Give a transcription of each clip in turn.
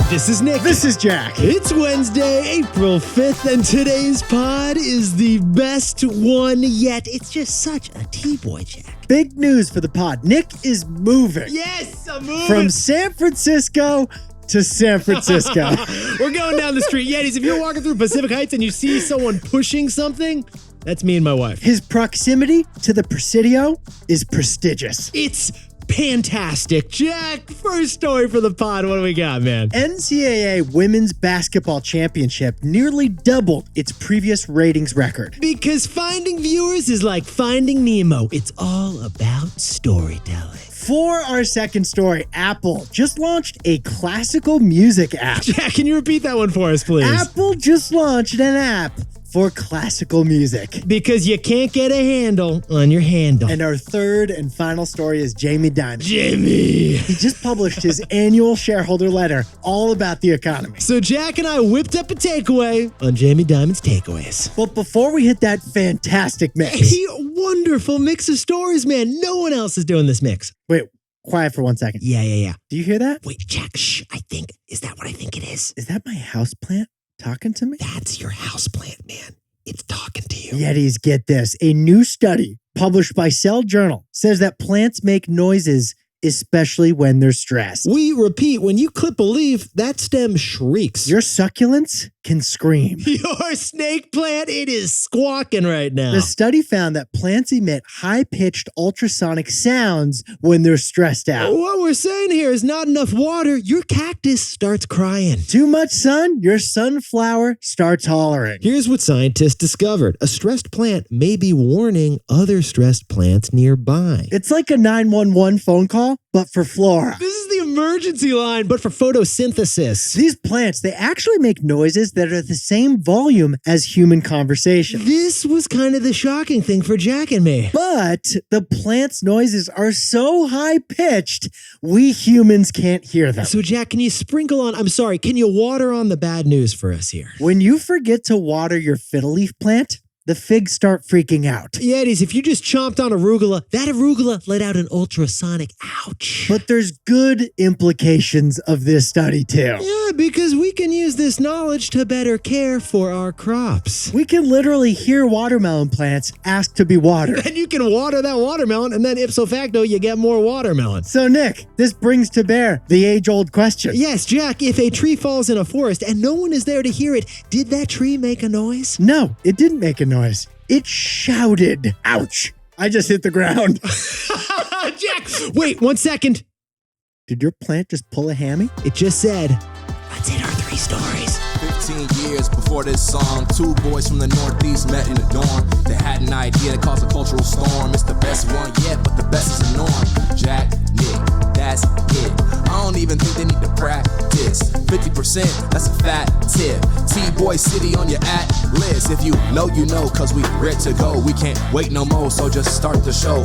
This is Nick. This is Jack. It's Wednesday, April 5th, and today's pod is the best one yet. It's just such a T-boy, Jack. Big news for the pod. Nick is moving. Yes, I'm moving. From San Francisco to San Francisco. We're going down the street. Yetis, if you're walking through Pacific Heights and you see someone pushing something, that's me and my wife. His proximity to the Presidio is prestigious. It's fantastic. Jack, first story for the pod. What do we got, man? NCAA Women's Basketball Championship nearly doubled its previous ratings record. Because finding viewers is like finding Nemo. It's all about storytelling. For our second story, Apple just launched a classical music app. Jack, can you repeat that one for us, please? Apple just launched an app for classical music. Because you can't get a handle on your handle. And our third and final story is Jamie Dimon. Jamie! He just published his annual shareholder letter all about the economy. So Jack and I whipped up a takeaway on Jamie Dimon's takeaways. But before we hit that fantastic mix. A wonderful mix of stories, man. No one else is doing this mix. Wait, quiet for 1 second. Yeah. Do you hear that? Wait, Jack, shh. Is that what I think it is? Is that my houseplant talking to me? That's your houseplant, man. It's talking to you. Yetis, get this. A new study published by Cell Journal says that plants make noises, especially when they're stressed. We repeat, when you clip a leaf, that stem shrieks. Your succulents can scream. Your snake plant, it is squawking right now. The study found that plants emit high-pitched ultrasonic sounds when they're stressed out. What we're saying here is not enough water. Your cactus starts crying. Too much sun, your sunflower starts hollering. Here's what scientists discovered. A stressed plant may be warning other stressed plants nearby. It's like a 911 phone call, but for flora. This is the emergency line, but for photosynthesis. These plants, they actually make noises that are the same volume as human conversation. This was kind of the shocking thing for Jack and me. But the plants' noises are so high-pitched, we humans can't hear them. So Jack, can you can you water on the bad news for us here? When you forget to water your fiddle leaf plant, the figs start freaking out. Yetis, if you just chomped on arugula, that arugula let out an ultrasonic ouch. But there's good implications of this study too. Yeah, because we can use this knowledge to better care for our crops. We can literally hear watermelon plants ask to be watered. And you can water that watermelon, and then ipso facto, you get more watermelon. So Nick, this brings to bear the age-old question. Yes, Jack, if a tree falls in a forest and no one is there to hear it, did that tree make a noise? No, it didn't make a noise. It shouted. Ouch. I just hit the ground. Jack, wait 1 second. Did your plant just pull a hammy? It just said, let's hit our 3 stories. 15 years before this song, 2 boys from the Northeast met in the dorm. They had an idea that caused a cultural storm. It's the best one yet, but the best is the norm. Jack, Nick, that's it. I don't even think they need to practice. 50%, that's a fat tip. T-Boy City on your list. If you know, cause we ready to go. We can't wait no more, so just start the show.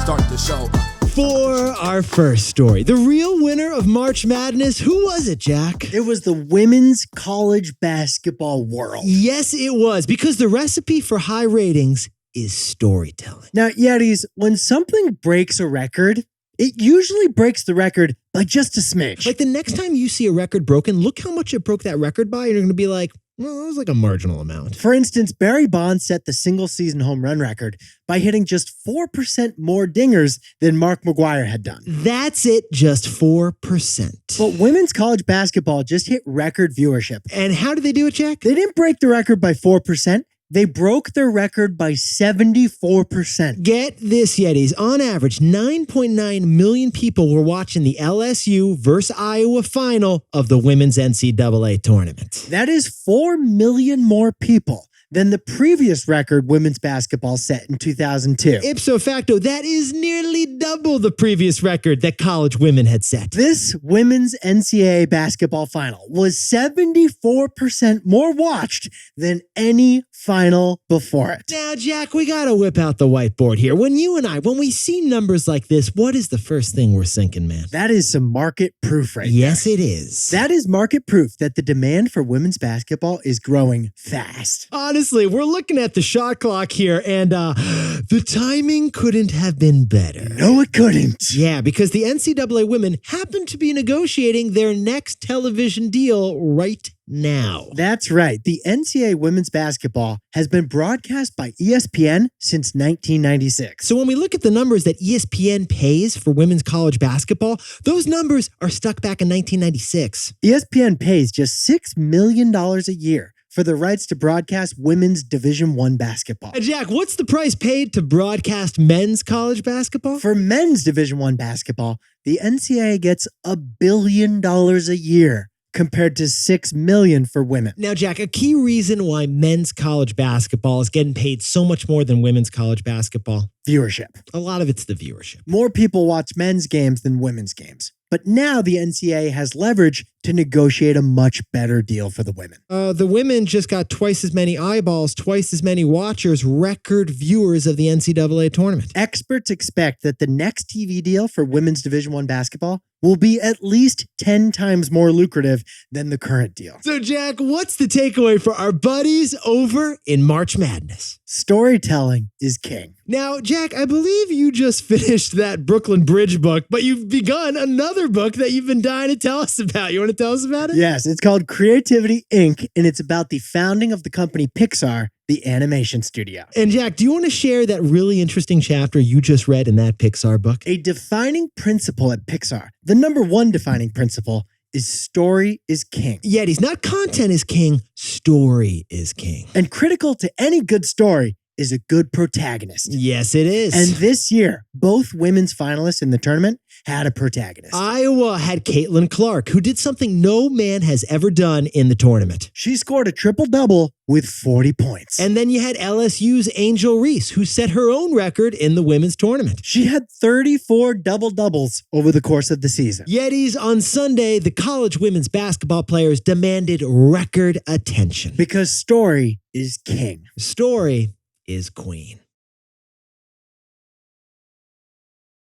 Start the show. For our first story, the real winner of March Madness, who was it, Jack? It was the women's college basketball world. Yes, it was, because the recipe for high ratings is storytelling. Now, Yetis, when something breaks a record, it usually breaks the record by just a smidge. Like the next time you see a record broken, look how much it broke that record by, and you're going to be like, well, it was like a marginal amount. For instance, Barry Bonds set the single-season home run record by hitting just 4% more dingers than Mark McGwire had done. That's it, just 4%. But women's college basketball just hit record viewership. And how did they do it, Jack? They didn't break the record by 4%. They broke their record by 74%. Get this, Yetis. On average, 9.9 million people were watching the LSU versus Iowa final of the women's NCAA tournament. That is 4 million more people than the previous record women's basketball set in 2002. Ipso facto, that is nearly double the previous record that college women had set. This women's NCAA basketball final was 74% more watched than any final before it. Now, Jack, we gotta whip out the whiteboard here. When we see numbers like this, what is the first thing we're thinking, man? That is some market proof right Yes, there. it is. That is market proof that the demand for women's basketball is growing fast. Honestly, honestly, we're looking at the shot clock here, and the timing couldn't have been better. No, it couldn't. Yeah, because the NCAA women happen to be negotiating their next television deal right now. That's right. The NCAA women's basketball has been broadcast by ESPN since 1996. So when we look at the numbers that ESPN pays for women's college basketball, those numbers are stuck back in 1996. ESPN pays just $6 million a year for the rights to broadcast women's Division I basketball. Jack, what's the price paid to broadcast men's college basketball? For men's Division I basketball, the NCAA gets $1 billion a year, compared to $6 million for women. Now, Jack, a key reason why men's college basketball is getting paid so much more than women's college basketball, Viewership. a lot of it's the viewership. More people watch men's games than women's games. But now the NCAA has leverage to negotiate a much better deal for the women. The women just got twice as many eyeballs, twice as many watchers, record viewers of the NCAA tournament. Experts expect that the next TV deal for women's Division I basketball will be at least 10 times more lucrative than the current deal. So, Jack, what's the takeaway for our buddies over in March Madness? Storytelling is king. Now, Jack, I believe you just finished that Brooklyn Bridge book, but you've begun another book that you've been dying to tell us about. You want to tell us about it? Yes, it's called Creativity Inc., and it's about the founding of the company Pixar, the animation studio. And Jack, do you want to share that really interesting chapter you just read in that Pixar book? A defining principle at Pixar, the number one defining principle, is story is king. Yet he's not content is king, story is king. And critical to any good story is a good protagonist. Yes, it is. And this year, both women's finalists in the tournament had a protagonist. Iowa had Caitlin Clark, who did something no man has ever done in the tournament. She scored a triple-double with 40 points. And then you had LSU's Angel Reese, who set her own record in the women's tournament. She had 34 double-doubles over the course of the season. Yetis, on Sunday, the college women's basketball players demanded record attention. Because story is king. Story is queen.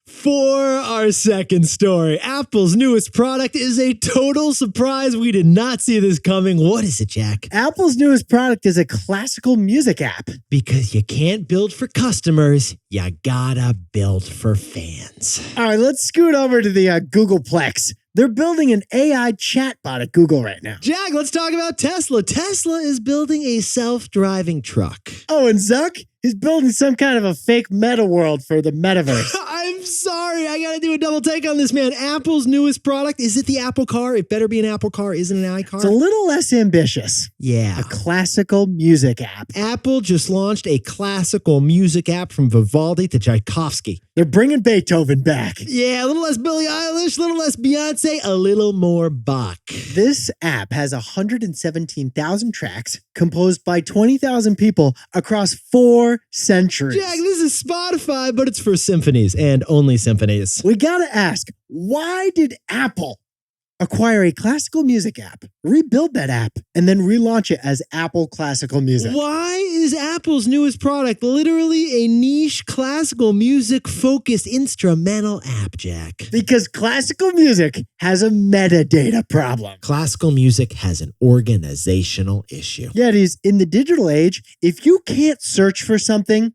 For our second story, Apple's newest product is a total surprise. We did not see this coming. What is it, Jack? Apple's newest product is a classical music app. Because you can't build for customers, you gotta build for fans. All right, let's scoot over to the Googleplex. They're building an AI chatbot at Google right now. Jack, let's talk about Tesla. Tesla is building a self-driving truck. Oh, and Zuck is building some kind of a fake meta world for the metaverse. I'm sorry. I got to do a double take on this, man. Apple's newest product, is it the Apple car? It better be an Apple car. Isn't it an iCar? It's a little less ambitious. Yeah. A classical music app. Apple just launched a classical music app from Vivaldi to Tchaikovsky. They're bringing Beethoven back. Yeah, a little less Billie Eilish, a little less Beyonce, a little more Bach. This app has 117,000 tracks composed by 20,000 people across 4 centuries. Jack, this is Spotify, but it's for symphonies and only symphonies. We gotta ask, why did Apple acquire a classical music app, rebuild that app, and then relaunch it as Apple Classical Music? Why is Apple's newest product literally a niche classical music-focused instrumental app, Jack? Because classical music has a metadata problem. Classical music has an organizational issue. Yetis, in the digital age, if you can't search for something,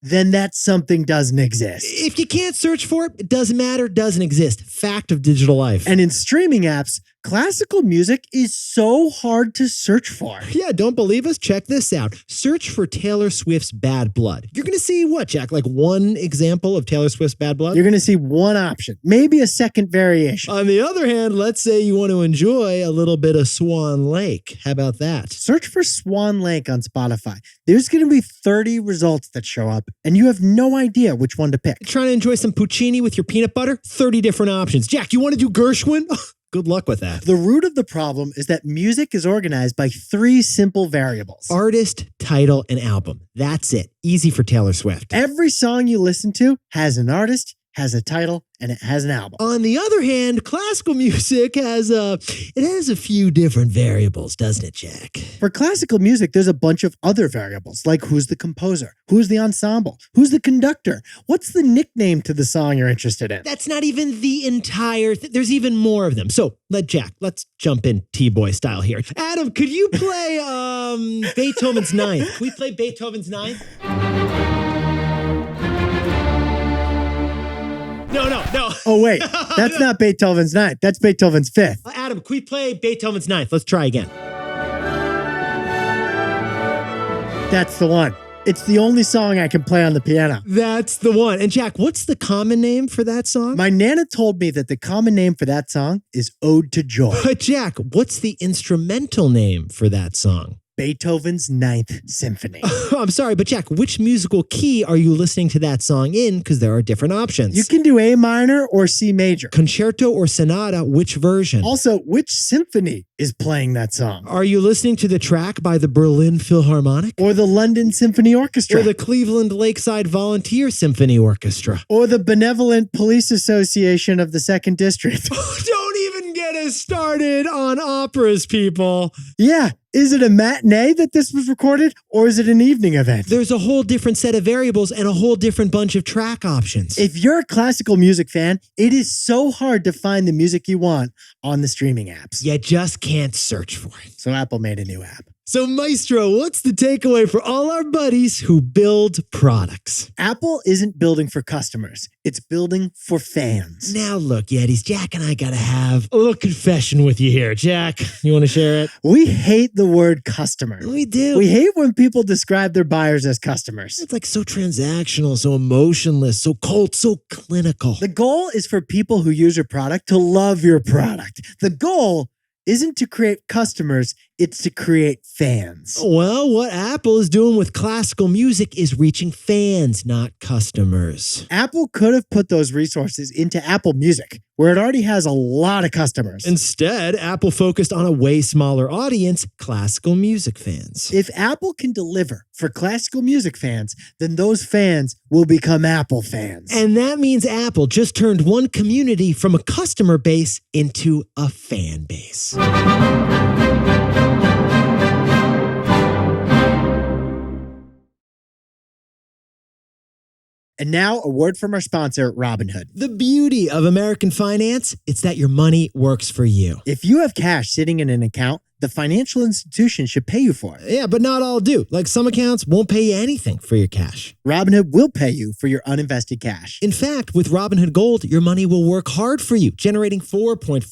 then that something doesn't exist. If you can't search for it, it doesn't matter, doesn't exist. Fact of digital life. And in streaming apps, classical music is so hard to search for. Yeah, don't believe us? Check this out. Search for Taylor Swift's Bad Blood. You're going to see what, Jack? Like one example of Taylor Swift's Bad Blood? You're going to see one option, maybe a second variation. On the other hand, let's say you want to enjoy a little bit of Swan Lake. How about that? Search for Swan Lake on Spotify. There's going to be 30 results that show up, and you have no idea which one to pick. Trying to enjoy some Puccini with your peanut butter? 30 different options. Jack, you want to do Gershwin? Good luck with that. The root of the problem is that music is organized by 3 simple variables. Artist, title, and album. That's it. Easy for Taylor Swift. Every song you listen to has an artist, has a title, and it has an album. On the other hand, classical music has a few different variables, doesn't it, Jack? For classical music, there's a bunch of other variables, like who's the composer, who's the ensemble, who's the conductor, what's the nickname to the song you're interested in. That's not even the entire there's even more of them. So let's jump in T-Boy style here. Adam, could you play Beethoven's Ninth. Can we play Beethoven's Ninth? No. Oh, wait. That's not Beethoven's Ninth. That's Beethoven's Fifth. Adam, can we play Beethoven's Ninth? Let's try again. That's the one. It's the only song I can play on the piano. That's the one. And Jack, what's the common name for that song? My Nana told me that the common name for that song is Ode to Joy. But Jack, what's the instrumental name for that song? Beethoven's Ninth Symphony. I'm sorry, but Jack, which musical key are you listening to that song in? Because there are different options. You can do A minor or C major. Concerto or sonata, which version? Also, which symphony is playing that song? Are you listening to the track by the Berlin Philharmonic? Or the London Symphony Orchestra? Or the Cleveland Lakeside Volunteer Symphony Orchestra? Or the Benevolent Police Association of the Second District? Don't even get us started on operas, people. Yeah. Is it a matinee that this was recorded, or is it an evening event? There's a whole different set of variables and a whole different bunch of track options. If you're a classical music fan, it is so hard to find the music you want on the streaming apps. You just can't search for it. So Apple made a new app. So Maestro, what's the takeaway for all our buddies who build products? Apple isn't building for customers. It's building for fans. Now look, Yetis, Jack and I gotta have a little confession with you here. Jack, you want to share it? We hate the word customer. We do. We hate when people describe their buyers as customers. It's like so transactional, so emotionless, so cold, so clinical. The goal is for people who use your product to love your product. The goal isn't to create customers, it's to create fans. Well, what Apple is doing with classical music is reaching fans, not customers. Apple could have put those resources into Apple Music, where it already has a lot of customers. Instead, Apple focused on a way smaller audience, classical music fans. If Apple can deliver for classical music fans, then those fans will become Apple fans. And that means Apple just turned one community from a customer base into a fan base. And now, a word from our sponsor, Robinhood. The beauty of American finance, it's that your money works for you. If you have cash sitting in an account, the financial institution should pay you for it. Yeah, but not all do. Like some accounts won't pay you anything for your cash. Robinhood will pay you for your uninvested cash. In fact, with Robinhood Gold, your money will work hard for you, generating 4.4%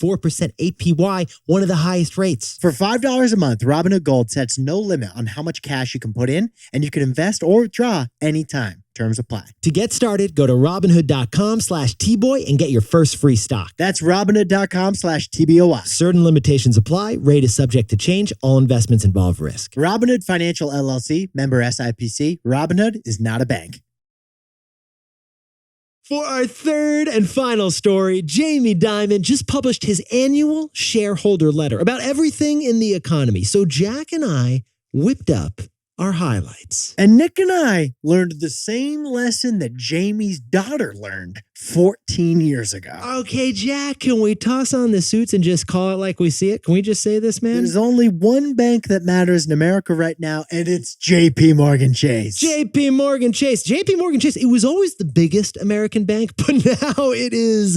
APY, one of the highest rates. For $5 a month, Robinhood Gold sets no limit on how much cash you can put in, and you can invest or withdraw anytime. Terms apply. To get started, go to Robinhood.com/TBoy and get your first free stock. That's Robinhood.com/TBOY. Certain limitations apply. Rate is subject to change. All investments involve risk. Robinhood Financial LLC, member SIPC. Robinhood is not a bank. For our third and final story, Jamie Dimon just published his annual shareholder letter about everything in the economy. So Jack and I whipped up our highlights. And Nick and I learned the same lesson that Jamie's daughter learned 14 years ago. Okay, Jack, can we toss on the suits and just call it like we see it? Can we just say this, man? There's only one bank that matters in America right now, and it's JPMorgan Chase. JPMorgan Chase. JPMorgan Chase, it was always the biggest American bank, but now it is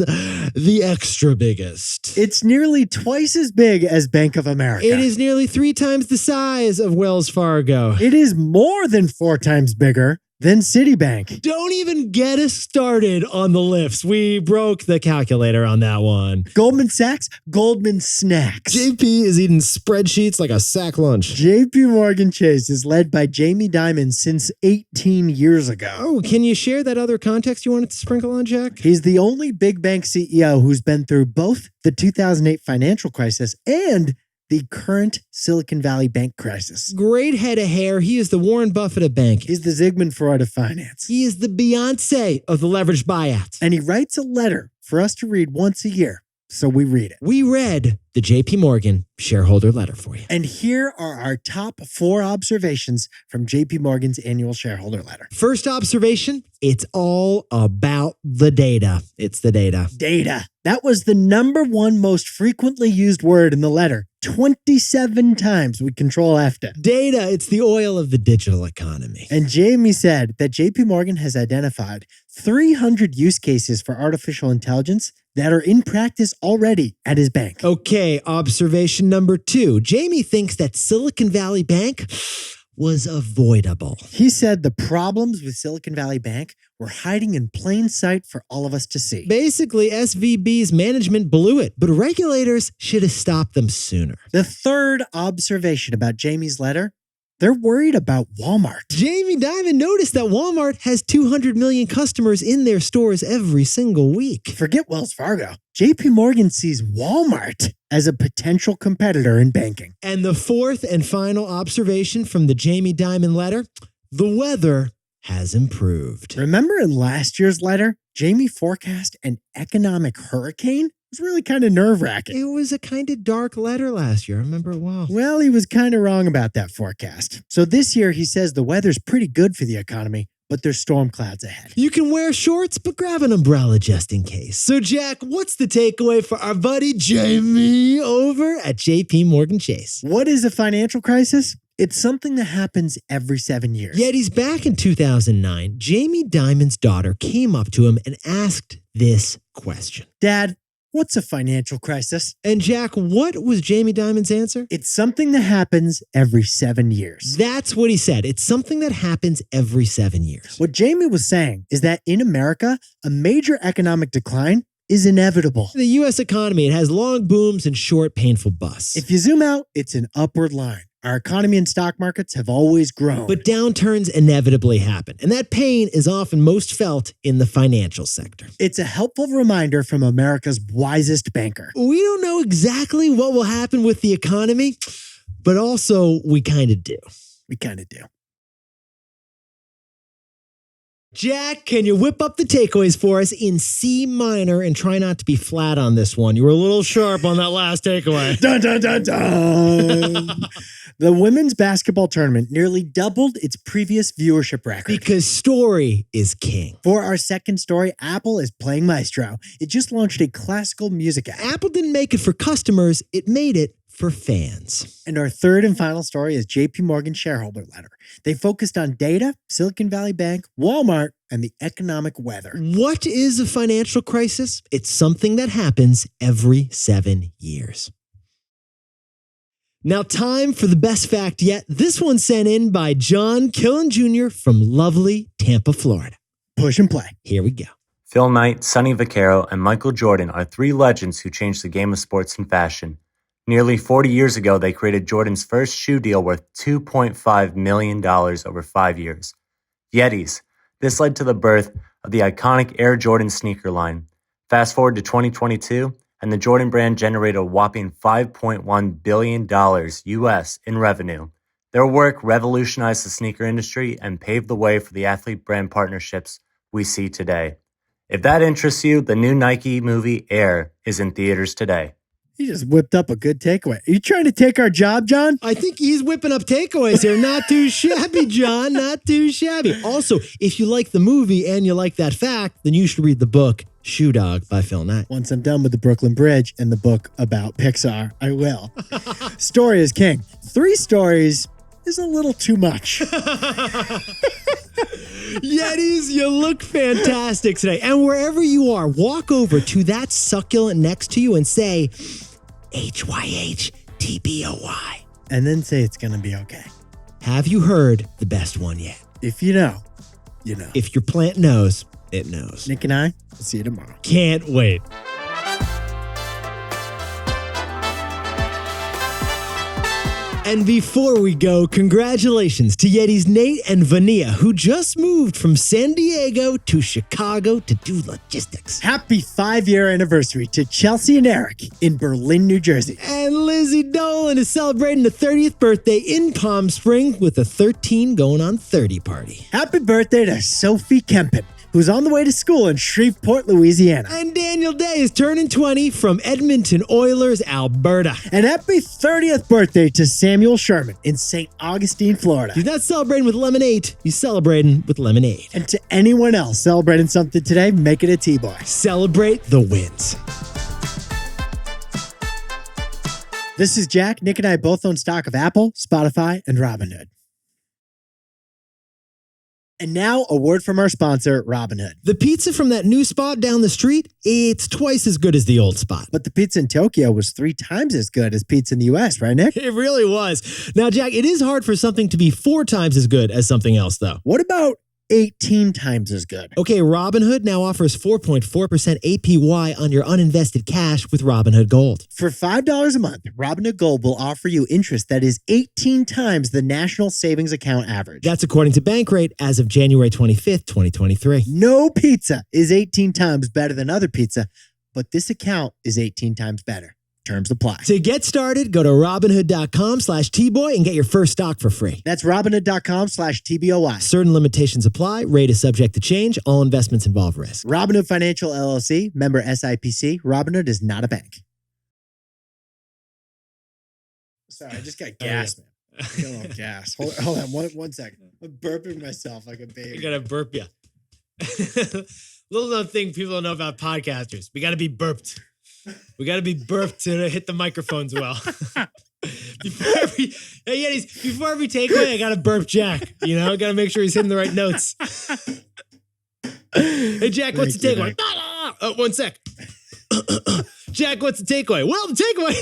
the extra biggest. It's nearly twice as big as Bank of America. It is nearly 3 times the size of Wells Fargo. It is more than 4 times bigger than Citibank. Don't even get us started on the lifts. We broke the calculator on that one. Goldman Sachs, Goldman Snacks. JP is eating spreadsheets like a sack lunch. JPMorgan Chase is led by Jamie Dimon since 18 years ago. Oh, can you share that other context you wanted to sprinkle on, Jack? He's the only big bank CEO who's been through both the 2008 financial crisis and the current Silicon Valley bank crisis. Great head of hair. He is the Warren Buffett of banking. He's the Sigmund Freud of finance. He is the Beyonce of the leveraged buyout. And he writes a letter for us to read once a year. So we read it. We read the JP Morgan shareholder letter for you. And here are our top 4 observations from JP Morgan's annual shareholder letter. First observation, it's all about the data. It's the data. Data. That was the number 1 most frequently used word in the letter. 27 times with Control F. Data, it's the oil of the digital economy. And Jamie said that JP Morgan has identified 300 use cases for artificial intelligence that are in practice already at his bank. Okay, observation number 2. Jamie thinks that Silicon Valley Bank was avoidable. He said the problems with Silicon Valley Bank were hiding in plain sight for all of us to see. Basically, SVB's management blew it, but regulators should have stopped them sooner. The third observation about Jamie's letter, they're worried about Walmart. Jamie Dimon noticed that Walmart has 200 million customers in their stores every single week. Forget Wells Fargo. JPMorgan sees Walmart as a potential competitor in banking. And the fourth and final observation from the Jamie Dimon letter, the weather has improved. Remember in last year's letter, Jamie forecast an economic hurricane? It was really kind of nerve-wracking. It was a kind of dark letter last year. I remember it well. Well, he was kind of wrong about that forecast. So this year, he says the weather's pretty good for the economy, but there's storm clouds ahead. You can wear shorts, but grab an umbrella just in case. So, Jack, what's the takeaway for our buddy Jamie over at JPMorgan Chase? What is a financial crisis? It's something that happens every 7 years. Yet he's back in 2009. Jamie Dimon's daughter came up to him and asked this question. Dad, what's a financial crisis? And Jack, what was Jamie Dimon's answer? It's something that happens every 7 years. That's what he said. It's something that happens every 7 years. What Jamie was saying is that in America, a major economic decline is inevitable. The U.S. economy, it has long booms and short, painful busts. If you zoom out, it's an upward line. Our economy and stock markets have always grown. But downturns inevitably happen, and that pain is often most felt in the financial sector. It's a helpful reminder from America's wisest banker. We don't know exactly what will happen with the economy, but also we kind of do. We kind of do. Jack, can you whip up the takeaways for us in C minor and try not to be flat on this one? You were a little sharp on that last takeaway. Dun, dun, dun, dun. The women's basketball tournament nearly doubled its previous viewership record. Because story is king. For our second story, Apple is playing Maestro. It just launched a classical music app. Apple didn't make it for customers, it made it for fans. And our third and final story is JPMorgan shareholder letter. They focused on data, Silicon Valley Bank, Walmart, and the economic weather. What is a financial crisis? It's something that happens every 7 years. Now, time for the best fact yet. This one sent in by John Killen Jr. from lovely Tampa, Florida. Push and play. Here we go. Phil Knight, Sonny Vaccaro, and Michael Jordan are three legends who changed the game of sports and fashion. Nearly 40 years ago, they created Jordan's first shoe deal worth $2.5 million over 5 years. Yetis. This led to the birth of the iconic Air Jordan sneaker line. Fast forward to 2022, and the Jordan brand generated a whopping $5.1 billion US in revenue. Their work revolutionized the sneaker industry and paved the way for the athlete brand partnerships we see today. If that interests you, the new Nike movie Air is in theaters today. You just whipped up a good takeaway. Are you trying to take our job, John? I think he's whipping up takeaways here. Not too shabby, John. Not too shabby. Also, if you like the movie and you like that fact, then you should read the book Shoe Dog by Phil Knight. Once I'm done with the Brooklyn Bridge and the book about Pixar, I will. Story is king. 3 stories is a little too much. Yetis, you look fantastic today. And wherever you are, walk over to that succulent next to you and say, HYHTBOY. And then say it's going to be okay. Have you heard the best one yet? If you know, you know. If your plant knows, it knows. Nick and I will see you tomorrow. Can't wait. And before we go, congratulations to Yeti's Nate and Vania, who just moved from San Diego to Chicago to do logistics. Happy 5-year anniversary to Chelsea and Eric in Berlin, New Jersey. And Lizzie Dolan is celebrating the 30th birthday in Palm Springs with a 13 going on 30 party. Happy birthday to Sophie Kempen, who's on the way to school in Shreveport, Louisiana. And Daniel Day is turning 20 from Edmonton Oilers, Alberta. And happy 30th birthday to Samuel Sherman in St. Augustine, Florida. He's not celebrating with lemonade, he's celebrating with lemonade. And to anyone else celebrating something today, make it a T-Boy. Celebrate the wins. This is Jack. Nick and I both own stock of Apple, Spotify, and Robinhood. And now a word from our sponsor, Robinhood. The pizza from that new spot down the street, it's twice as good as the old spot. But the pizza in Tokyo was 3 times as good as pizza in the US, right, Nick? It really was. Now, Jack, it is hard for something to be 4 times as good as something else, though. What about 18 times as good? Okay, Robinhood now offers 4.4% APY on your uninvested cash with Robinhood Gold. For $5 a month, Robinhood Gold will offer you interest that is 18 times the national savings account average. That's according to Bankrate as of January 25th, 2023. No pizza is 18 times better than other pizza, but this account is 18 times better. Terms apply. To get started, go to Robinhood.com/Tboy and get your first stock for free. That's Robinhood.com/TBOY. Certain limitations apply. Rate is subject to change. All investments involve risk. Robinhood Financial LLC, member SIPC. Robinhood is not a bank. Sorry, I just got gas, man. I got a little gas. Hold on one second. I'm burping myself like a baby. I gotta burp you. Little known thing people don't know about podcasters. We gotta be burped. We got to be burped to hit the microphones well. Before every takeaway, I got to burp Jack. You know, got to make sure he's hitting the right notes. Hey, Jack, what's the takeaway? Oh, one sec. Jack, what's the takeaway? Well, the takeaway.